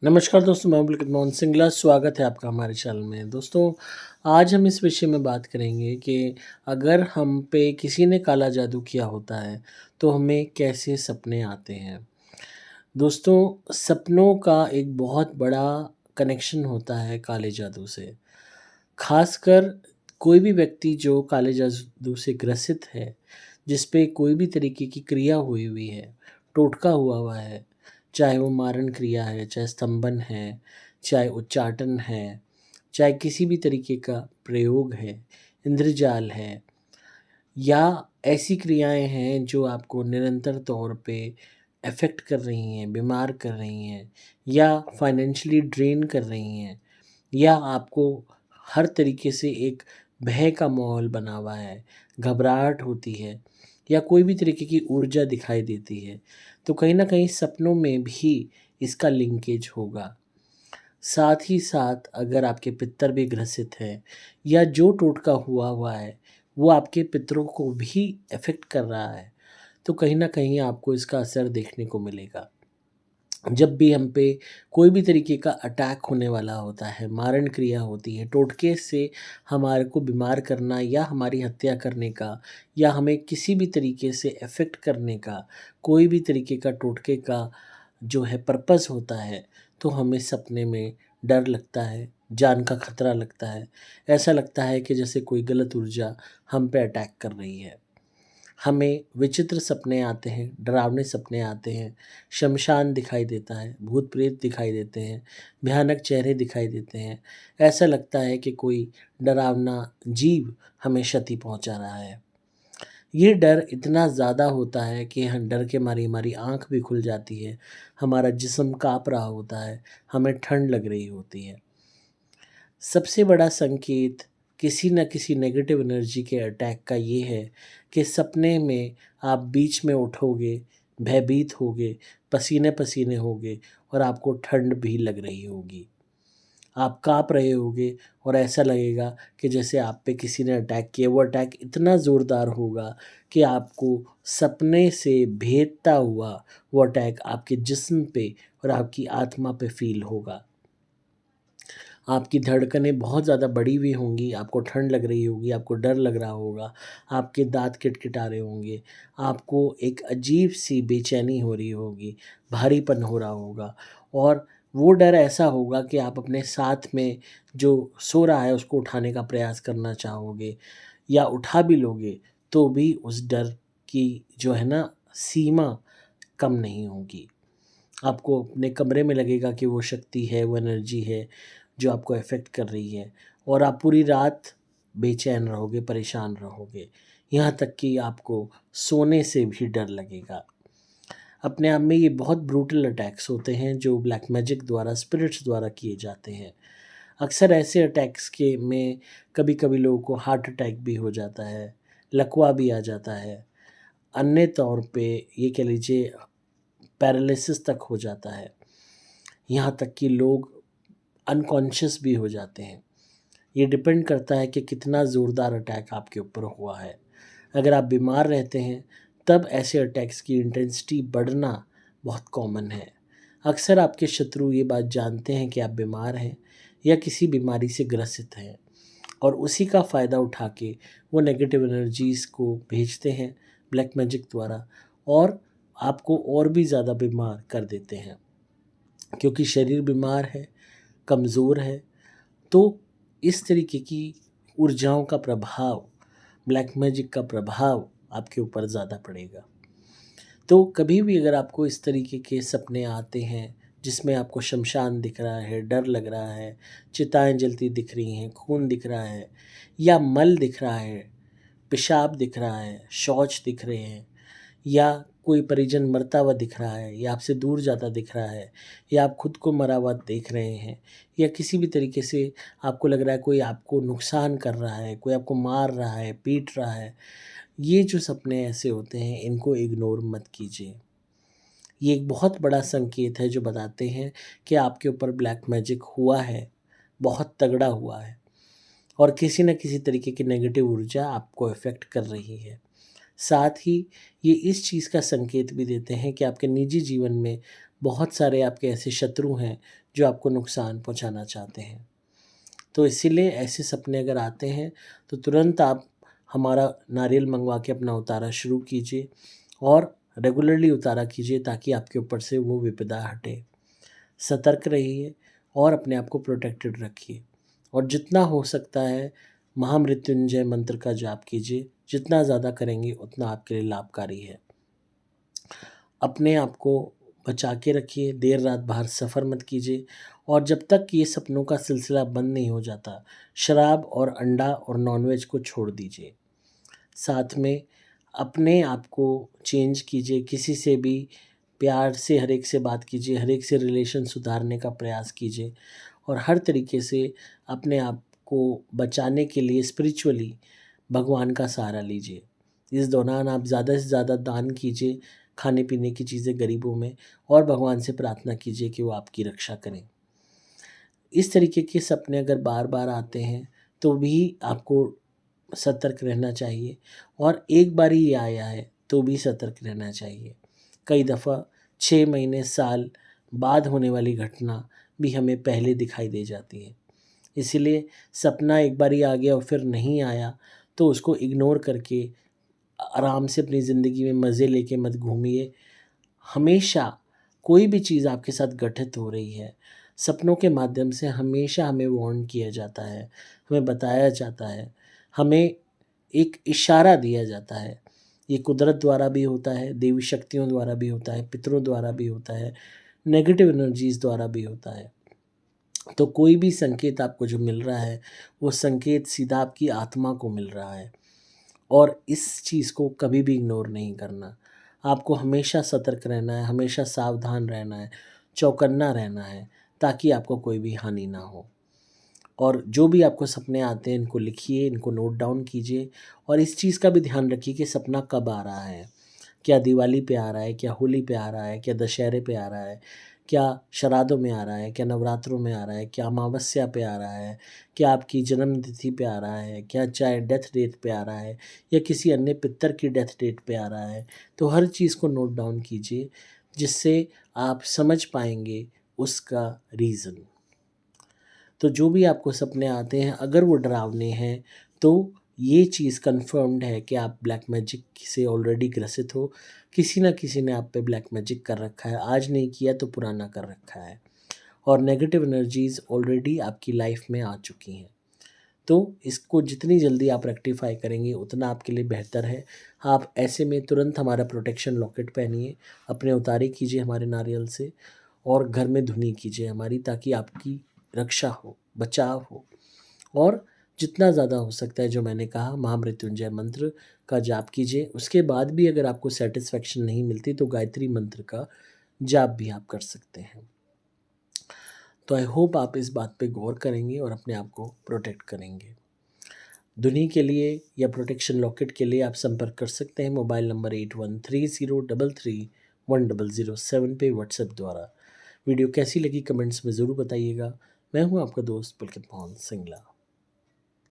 नमस्कार दोस्तों, मैं पुलकित मोहन सिंगला। स्वागत है आपका हमारे चैनल में। दोस्तों, आज हम इस विषय में बात करेंगे कि अगर हम पे किसी ने काला जादू किया होता है, तो हमें कैसे सपने आते हैं। दोस्तों, सपनों का एक बहुत बड़ा कनेक्शन होता है काले जादू से। ख़ासकर कोई भी व्यक्ति जो काले जादू से ग्रसित है, जिस पे कोई भी तरीके की क्रिया हुई हुई है, टोटका हुआ हुआ है, चाहे वो मारण क्रिया है, चाहे स्तंभन है, चाहे उच्चाटन है, चाहे किसी भी तरीके का प्रयोग है, इंद्रजाल है या ऐसी क्रियाएँ हैं जो आपको निरंतर तौर पे अफ़ेक्ट कर रही हैं, बीमार कर रही हैं या फ़ाइनेंशियली ड्रेन कर रही हैं या आपको हर तरीके से एक भय का माहौल बना हुआ है, घबराहट होती है या कोई भी तरीके की ऊर्जा दिखाई देती है, तो कहीं न कहीं सपनों में भी इसका लिंकेज होगा। साथ ही साथ अगर आपके पितर भी ग्रसित हैं या जो टोटका हुआ हुआ है, वो आपके पितरों को भी अफ़ेक्ट कर रहा है, तो कहीं न कहीं आपको इसका असर देखने को मिलेगा। जब भी हम पे कोई भी तरीके का अटैक होने वाला होता है, मारण क्रिया होती है, टोटके से हमारे को बीमार करना या हमारी हत्या करने का या हमें किसी भी तरीके से अफ़ेक्ट करने का, कोई भी तरीके का टोटके का जो है पर्पस होता है, तो हमें सपने में डर लगता है, जान का खतरा लगता है। ऐसा लगता है कि जैसे कोई गलत ऊर्जा हम पे अटैक कर रही है। हमें विचित्र सपने आते हैं, डरावने सपने आते हैं, श्मशान दिखाई देता है, भूत-प्रेत दिखाई देते हैं, भयानक चेहरे दिखाई देते हैं। ऐसा लगता है कि कोई डरावना जीव हमें क्षति पहुँचा रहा है। ये डर इतना ज़्यादा होता है कि हम डर के मारे हमारी आँख भी खुल जाती है, हमारा जिस्म काँप रहा होता है, हमें ठंड लग रही होती है। सबसे बड़ा संकेत किसी न किसी नेगेटिव एनर्जी के अटैक का ये है कि सपने में आप बीच में उठोगे, भयभीत होगे, पसीने-पसीने होगे और आपको ठंड भी लग रही होगी। आप काँप रहे होगे और ऐसा लगेगा कि जैसे आप पे किसी ने अटैक किया। वो अटैक इतना ज़ोरदार होगा कि आपको सपने से भेदता हुआ वो अटैक आपके जिस्म पे और आपकी आत्मा पे फ़ील होगा। आपकी धड़कनें बहुत ज़्यादा बढ़ी हुई होंगी, आपको ठंड लग रही होगी, आपको डर लग रहा होगा, आपके दाँत किटकिटा रहे होंगे, आपको एक अजीब-सी बेचैनी हो रही होगी, भारीपन हो रहा होगा और वो डर ऐसा होगा कि आप अपने साथ में जो सो रहा है उसको उठाने का प्रयास करना चाहोगे या उठा भी लोगे, तो भी उस डर की जो है ना सीमा कम नहीं होगी। आपको अपने कमरे में लगेगा कि वो शक्ति है, वो एनर्जी है, जो आपको अफ़ेक्ट कर रही है और आप पूरी रात बेचैन रहोगे, परेशान रहोगे। यहाँ तक कि आपको सोने से भी डर लगेगा। अपने आप में ये बहुत ब्रूटल अटैक्स होते हैं जो ब्लैक मैजिक द्वारा, स्पिरिट्स द्वारा किए जाते हैं। अक्सर ऐसे अटैक्स के में कभी-कभी लोगों को हार्ट अटैक भी हो जाता है, लकवा भी आ जाता है। अन्य तौर पे ये कह लीजिए पैरालिसिस तक हो जाता है। यहाँ तक कि लोग अनकॉन्शियस भी हो जाते हैं। ये डिपेंड करता है कि कितना ज़ोरदार अटैक आपके ऊपर हुआ है। अगर आप बीमार रहते हैं, तब ऐसे अटैक्स की इंटेंसिटी बढ़ना बहुत कॉमन है। अक्सर आपके शत्रु ये बात जानते हैं कि आप बीमार हैं या किसी बीमारी से ग्रसित हैं और उसी का फ़ायदा उठा के वो नेगेटिव एनर्जीज़ को भेजते हैं ब्लैक मैजिक द्वारा और आपको और भी ज़्यादा बीमार कर देते हैं। क्योंकि शरीर बीमार है, कमज़ोर है, तो इस तरीके की ऊर्जाओं का प्रभाव, ब्लैक मैजिक का प्रभाव आपके ऊपर ज़्यादा पड़ेगा। तो कभी भी अगर आपको इस तरीके के सपने आते हैं, जिसमें आपको शमशान दिख रहा है, डर लग रहा है, चिताएँ जलती दिख रही हैं, खून दिख रहा है या मल दिख रहा है, पेशाब दिख रहा है, शौच दिख रहे हैं या कोई परिजन मरता हुआ दिख रहा है या आपसे दूर जाता दिख रहा है या आप खुद को मरा हुआ देख रहे हैं या किसी भी तरीके से आपको लग रहा है कोई आपको नुकसान कर रहा है, कोई आपको मार रहा है, पीट रहा है, ये जो सपने ऐसे होते हैं इनको इग्नोर मत कीजिए। ये एक बहुत बड़ा संकेत है जो बताते हैं कि आपके ऊपर ब्लैक मैजिक हुआ है, बहुत तगड़ा हुआ है और किसी न किसी तरीके की नेगेटिव ऊर्जा आपको अफ़ेक्ट कर रही है। साथ ही ये इस चीज़ का संकेत भी देते हैं कि आपके निजी जीवन में बहुत सारे आपके ऐसे शत्रु हैं जो आपको नुकसान पहुंचाना चाहते हैं। तो इसीलिए ऐसे सपने अगर आते हैं तो तुरंत आप हमारा नारियल मंगवा के अपना उतारा शुरू कीजिए और रेगुलरली उतारा कीजिए ताकि आपके ऊपर से वो विपदा हटे। सतर्क रहिए और अपने आप को प्रोटेक्टेड रखिए और जितना हो सकता है महामृत्युंजय मंत्र का जाप कीजिए। जितना ज़्यादा करेंगे उतना आपके लिए लाभकारी है। अपने आप को बचा के रखिए, देर रात बाहर सफ़र मत कीजिए और जब तक ये सपनों का सिलसिला बंद नहीं हो जाता, शराब और अंडा और नॉनवेज को छोड़ दीजिए। साथ में अपने आप को चेंज कीजिए, किसी से भी प्यार से हर एक से बात कीजिए, हर एक से रिलेशन सुधारने का प्रयास कीजिए और हर तरीके से अपने आप को बचाने के लिए स्पिरिचुअली भगवान का सहारा लीजिए। इस दौरान आप ज़्यादा से ज़्यादा दान कीजिए, खाने-पीने की चीज़ें गरीबों में और भगवान से प्रार्थना कीजिए कि वो आपकी रक्षा करें। इस तरीके के सपने अगर बार-बार आते हैं, तो भी आपको सतर्क रहना चाहिए और एक बार ही ये आया है, तो भी सतर्क रहना चाहिए। कई दफ़ा 6 महीने, साल बाद होने वाली घटना भी हमें पहले दिखाई दे जाती है। इसीलिए सपना एक बारी आ गया और फिर नहीं आया, तो उसको इग्नोर करके आराम से अपनी ज़िंदगी में मज़े लेके मत घूमिए। हमेशा कोई भी चीज़ आपके साथ घटित हो रही है, सपनों के माध्यम से हमेशा हमें वार्न किया जाता है, हमें बताया जाता है, हमें एक इशारा दिया जाता है। ये कुदरत द्वारा भी होता है, देवी शक्तियों द्वारा भी होता है, पितरों द्वारा भी होता है, नेगेटिव एनर्जीज़ द्वारा भी होता है। तो कोई भी संकेत आपको जो मिल रहा है, वो संकेत सीधा आपकी आत्मा को मिल रहा है और इस चीज़ को कभी भी इग्नोर नहीं करना। आपको हमेशा सतर्क रहना है, हमेशा सावधान रहना है, चौकन्ना रहना है, ताकि आपको कोई भी हानि ना हो। और जो भी आपको सपने आते हैं, इनको लिखिए, इनको नोट डाउन कीजिए और इस चीज़ का भी ध्यान रखिए कि सपना कब आ रहा है। क्या दिवाली पे आ रहा है, क्या होली पे आ रहा है, क्या दशहरे पे आ रहा है, क्या श्राद्धों में आ रहा है, क्या नवरात्रों में आ रहा है, क्या अमावस्या पे आ रहा है, क्या आपकी जन्म तिथि पे आ रहा है, क्या चाहे डेथ डेट पे आ रहा है या किसी अन्य पितर की डेथ डेट पे आ रहा है। तो हर चीज़ को नोट डाउन कीजिए, जिससे आप समझ पाएँगे उसका रीज़न। तो जो भी आपको सपने आते हैं अगर वो डरावने हैं, तो ये चीज़ कन्फर्म्ड है कि आप ब्लैक मैजिक से ऑलरेडी ग्रसित हो। किसी न किसी ने आप पे ब्लैक मैजिक कर रखा है, आज नहीं किया तो पुराना कर रखा है और नेगेटिव एनर्जीज़ ऑलरेडी आपकी लाइफ में आ चुकी हैं। तो इसको जितनी जल्दी आप रेक्टिफ़ाई करेंगे उतना आपके लिए बेहतर है। आप ऐसे में तुरंत हमारा प्रोटेक्शन लॉकेट पहनिए, अपने उतारे कीजिए हमारे नारियल से और घर में धुनी कीजिए हमारी, ताकि आपकी रक्षा हो, बचाव हो और जितना ज़्यादा हो सकता है जो मैंने कहा महामृत्युंजय मंत्र का जाप कीजिए। उसके बाद भी अगर आपको सैटिस्फैक्शन नहीं मिलती तो गायत्री मंत्र का जाप भी आप कर सकते हैं। तो आई होप आप इस बात पे गौर करेंगे और अपने आप को प्रोटेक्ट करेंगे। धुनी के लिए या प्रोटेक्शन लॉकेट के लिए आप संपर्क कर सकते हैं मोबाइल नंबर 8130331007 पे व्हाट्सएप द्वारा। वीडियो कैसी लगी कमेंट्स में ज़रूर बताइएगा। मैं हूँ आपका दोस्त पुलकित मोहन सिंगला।